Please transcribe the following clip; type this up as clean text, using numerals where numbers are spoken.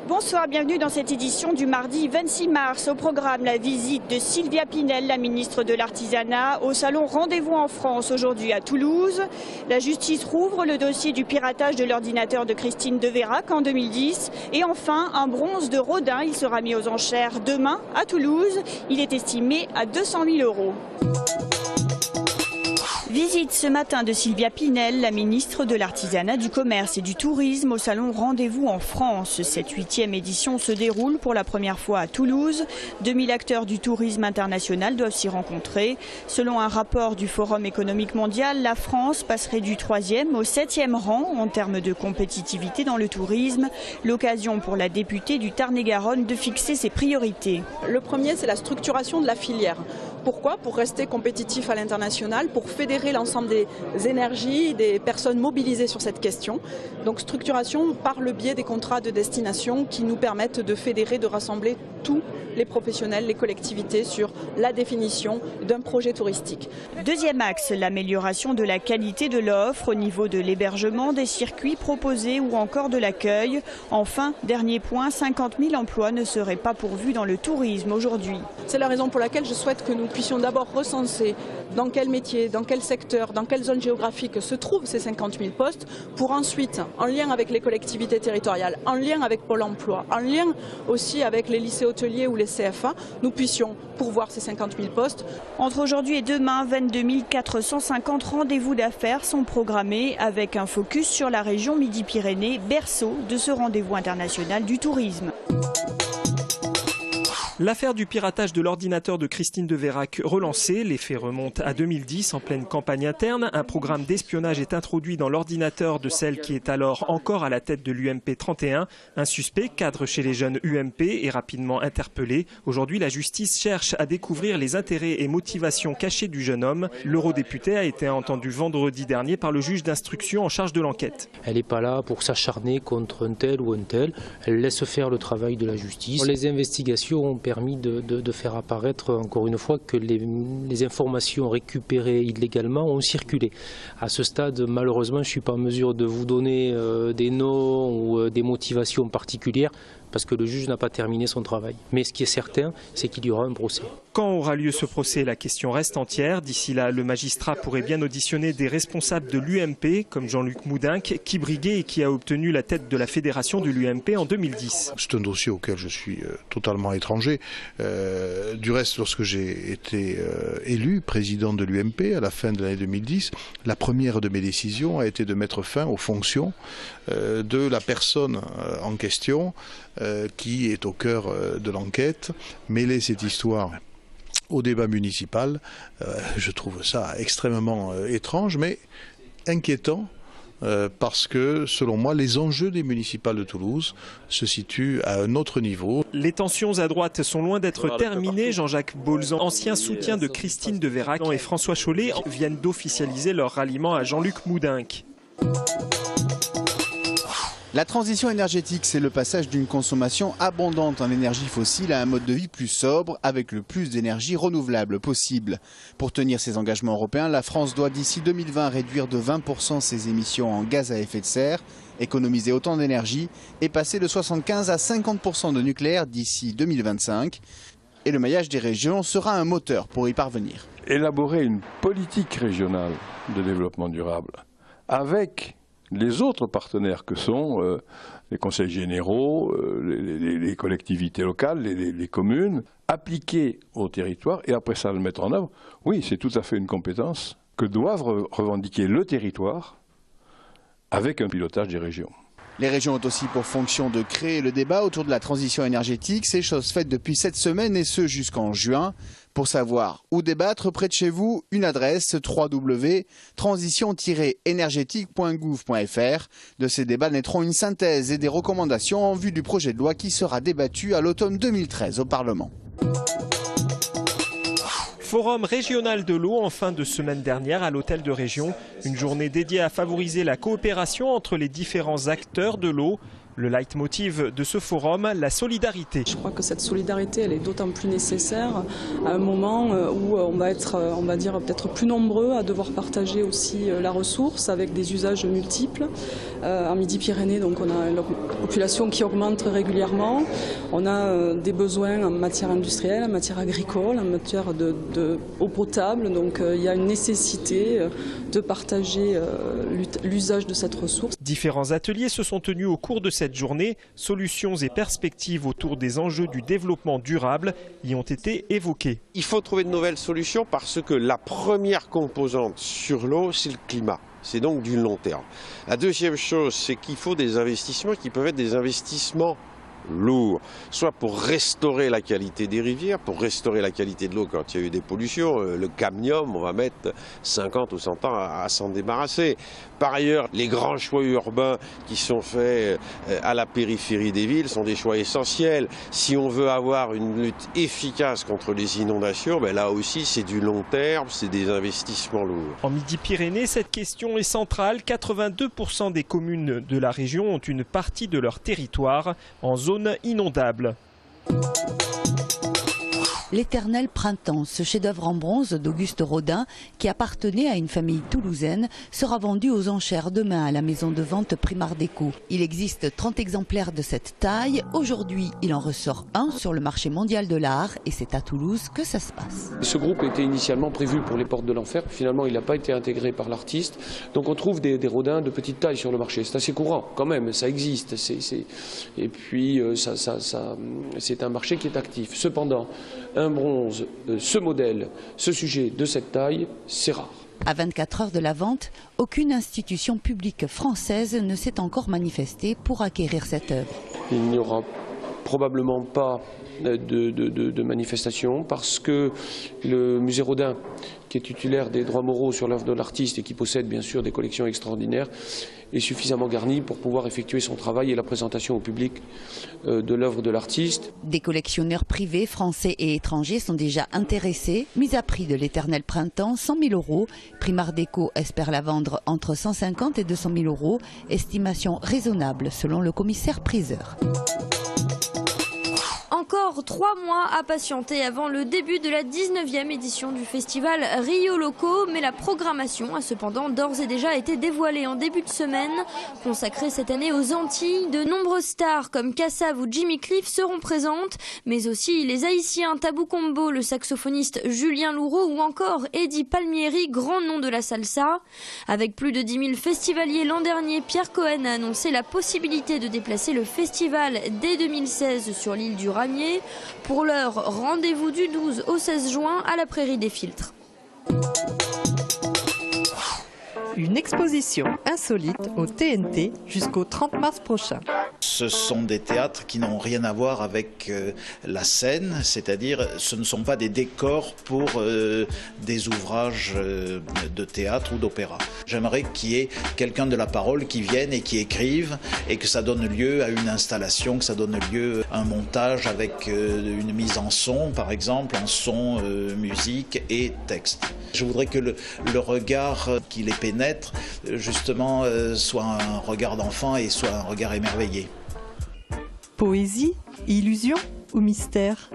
Bonsoir, bienvenue dans cette édition du mardi 26 mars. Au programme, la visite de Sylvia Pinel, la ministre de l'Artisanat, au salon Rendez-vous en France aujourd'hui à Toulouse. La justice rouvre le dossier du piratage de l'ordinateur de Christine Deveyrac en 2010. Et enfin, un bronze de Rodin. Il sera mis aux enchères demain à Toulouse. Il est estimé à 200 000 €. Visite ce matin de Sylvia Pinel, la ministre de l'Artisanat, du Commerce et du Tourisme au salon Rendez-vous en France. Cette 8e édition se déroule pour la première fois à Toulouse. 2000 acteurs du tourisme international doivent s'y rencontrer. Selon un rapport du Forum économique mondial, la France passerait du 3e au 7e rang en termes de compétitivité dans le tourisme. L'occasion pour la députée du Tarn-et-Garonne de fixer ses priorités. Le premier, c'est la structuration de la filière. Pourquoi? Pour rester compétitif à l'international, pour fédérer l'ensemble des énergies, des personnes mobilisées sur cette question. Donc structuration par le biais des contrats de destination qui nous permettent de fédérer, de rassembler tous les professionnels, les collectivités sur la définition d'un projet touristique. Deuxième axe, l'amélioration de la qualité de l'offre au niveau de l'hébergement, des circuits proposés ou encore de l'accueil. Enfin, dernier point, 50 000 emplois ne seraient pas pourvus dans le tourisme aujourd'hui. C'est la raison pour laquelle je souhaite que nous puissions d'abord recenser dans quel métier, dans quel secteur, dans quelle zone géographique se trouvent ces 50 000 postes, pour ensuite, en lien avec les collectivités territoriales, en lien avec Pôle emploi, en lien aussi avec les lycées hôteliers ou les CFA, nous puissions pourvoir ces 50 000 postes. Entre aujourd'hui et demain, 22 450 rendez-vous d'affaires sont programmés avec un focus sur la région Midi-Pyrénées, berceau de ce rendez-vous international du tourisme. L'affaire du piratage de l'ordinateur de Christine Deveyrac relancée, les faits remontent à 2010 en pleine campagne interne. Un programme d'espionnage est introduit dans l'ordinateur de celle qui est alors encore à la tête de l'UMP 31. Un suspect, cadre chez les jeunes UMP, est rapidement interpellé. Aujourd'hui, la justice cherche à découvrir les intérêts et motivations cachés du jeune homme. L'eurodéputé a été entendu vendredi dernier par le juge d'instruction en charge de l'enquête. Elle n'est pas là pour s'acharner contre un tel ou un tel. Elle laisse faire le travail de la justice. Les investigations ont permis de faire apparaître encore une fois que les informations récupérées illégalement ont circulé. À ce stade, malheureusement, je ne suis pas en mesure de vous donner des noms ou des motivations particulières parce que le juge n'a pas terminé son travail. Mais ce qui est certain, c'est qu'il y aura un procès. Quand aura lieu ce procès, la question reste entière. D'ici là, le magistrat pourrait bien auditionner des responsables de l'UMP, comme Jean-Luc Moudinque, qui briguait et qui a obtenu la tête de la fédération de l'UMP en 2010. C'est un dossier auquel je suis totalement étranger. Du reste, lorsque j'ai été élu président de l'UMP à la fin de l'année 2010, la première de mes décisions a été de mettre fin aux fonctions de la personne en question qui est au cœur de l'enquête. Mêler cette histoire au débat municipal, je trouve ça extrêmement étrange, mais inquiétant. Parce que, selon moi, les enjeux des municipales de Toulouse se situent à un autre niveau. Les tensions à droite sont loin d'être terminées. Jean-Jacques Bolzan, ancien soutien de Christine Deveyrac, et François Chollet viennent d'officialiser leur ralliement à Jean-Luc Moudinque. La transition énergétique, c'est le passage d'une consommation abondante en énergie fossile à un mode de vie plus sobre, avec le plus d'énergie renouvelable possible. Pour tenir ses engagements européens, la France doit d'ici 2020 réduire de 20% ses émissions en gaz à effet de serre, économiser autant d'énergie et passer de 75 à 50% de nucléaire d'ici 2025. Et le maillage des régions sera un moteur pour y parvenir. Élaborer une politique régionale de développement durable avec les autres partenaires que sont les conseils généraux, les collectivités locales, les communes, appliquer au territoire et après ça le mettre en œuvre, oui, c'est tout à fait une compétence que doivent revendiquer le territoire avec un pilotage des régions. Les régions ont aussi pour fonction de créer le débat autour de la transition énergétique. C'est chose faite depuis cette semaine et ce jusqu'en juin. Pour savoir où débattre près de chez vous, une adresse www.transition-énergétique.gouv.fr. De ces débats naîtront une synthèse et des recommandations en vue du projet de loi qui sera débattu à l'automne 2013 au Parlement. Forum régional de l'eau en fin de semaine dernière à l'hôtel de région. Une journée dédiée à favoriser la coopération entre les différents acteurs de l'eau. Le leitmotiv de ce forum, la solidarité. Je crois que cette solidarité, elle est d'autant plus nécessaire à un moment où on va être, on va dire, peut-être plus nombreux à devoir partager aussi la ressource avec des usages multiples. En Midi-Pyrénées, donc on a une population qui augmente très régulièrement. On a des besoins en matière industrielle, en matière agricole, en matière d'eau potable. Donc il y a une nécessité de partager l'usage de cette ressource. Différents ateliers se sont tenus au cours de cette journée. Solutions et perspectives autour des enjeux du développement durable y ont été évoqués. Il faut trouver de nouvelles solutions parce que la première composante sur l'eau, c'est le climat. C'est donc du long terme. La deuxième chose, c'est qu'il faut des investissements qui peuvent être des investissements lourds, soit pour restaurer la qualité des rivières, pour restaurer la qualité de l'eau quand il y a eu des pollutions. Le cadmium, on va mettre 50 ou 100 ans à s'en débarrasser. Par ailleurs, les grands choix urbains qui sont faits à la périphérie des villes sont des choix essentiels. Si on veut avoir une lutte efficace contre les inondations, ben là aussi c'est du long terme, c'est des investissements lourds. En Midi-Pyrénées, cette question est centrale. 82% des communes de la région ont une partie de leur territoire en zone inondable. L'Éternel printemps, ce chef-d'œuvre en bronze d'Auguste Rodin, qui appartenait à une famille toulousaine, sera vendu aux enchères demain à la maison de vente Primard Déco. Il existe 30 exemplaires de cette taille. Aujourd'hui, il en ressort un sur le marché mondial de l'art et c'est à Toulouse que ça se passe. Ce groupe était initialement prévu pour les Portes de l'Enfer. Finalement, il n'a pas été intégré par l'artiste. Donc on trouve des Rodins de petite taille sur le marché. C'est assez courant quand même, ça existe. Et puis c'est un marché qui est actif. Cependant, un bronze, ce modèle, ce sujet de cette taille, c'est rare. À 24 heures de la vente, aucune institution publique française ne s'est encore manifestée pour acquérir cette œuvre. Il n'y aura probablement pas de manifestation parce que le musée Rodin, qui est titulaire des droits moraux sur l'œuvre de l'artiste et qui possède bien sûr des collections extraordinaires, est suffisamment garni pour pouvoir effectuer son travail et la présentation au public de l'œuvre de l'artiste. Des collectionneurs privés, français et étrangers sont déjà intéressés. Mise à prix de l'Éternel printemps, 100 000 €. Primard Déco espère la vendre entre 150 et 200 000 €. Estimation raisonnable selon le commissaire priseur. Encore 3 mois à patienter avant le début de la 19e édition du festival Rio Loco, mais la programmation a cependant d'ores et déjà été dévoilée en début de semaine. Consacrée cette année aux Antilles, de nombreuses stars comme Kassav ou Jimmy Cliff seront présentes, mais aussi les Haïtiens Tabou Combo, le saxophoniste Julien Louraud ou encore Eddie Palmieri, grand nom de la salsa. Avec plus de 10 000 festivaliers l'an dernier, Pierre Cohen a annoncé la possibilité de déplacer le festival dès 2016 sur l'île du Ramier. Pour l'heure, rendez-vous du 12 au 16 juin à la Prairie des Filtres. Une exposition insolite au TNT jusqu'au 30 mars prochain. Ce sont des théâtres qui n'ont rien à voir avec la scène, c'est-à-dire ce ne sont pas des décors pour des ouvrages de théâtre ou d'opéra. J'aimerais qu'il y ait quelqu'un de la parole qui vienne et qui écrive et que ça donne lieu à une installation, que ça donne lieu à un montage avec une mise en son, par exemple, en son, musique et texte. Je voudrais que le regard qui les pénètre, justement, soit un regard d'enfant et soit un regard émerveillé. Poésie, illusion ou mystère ?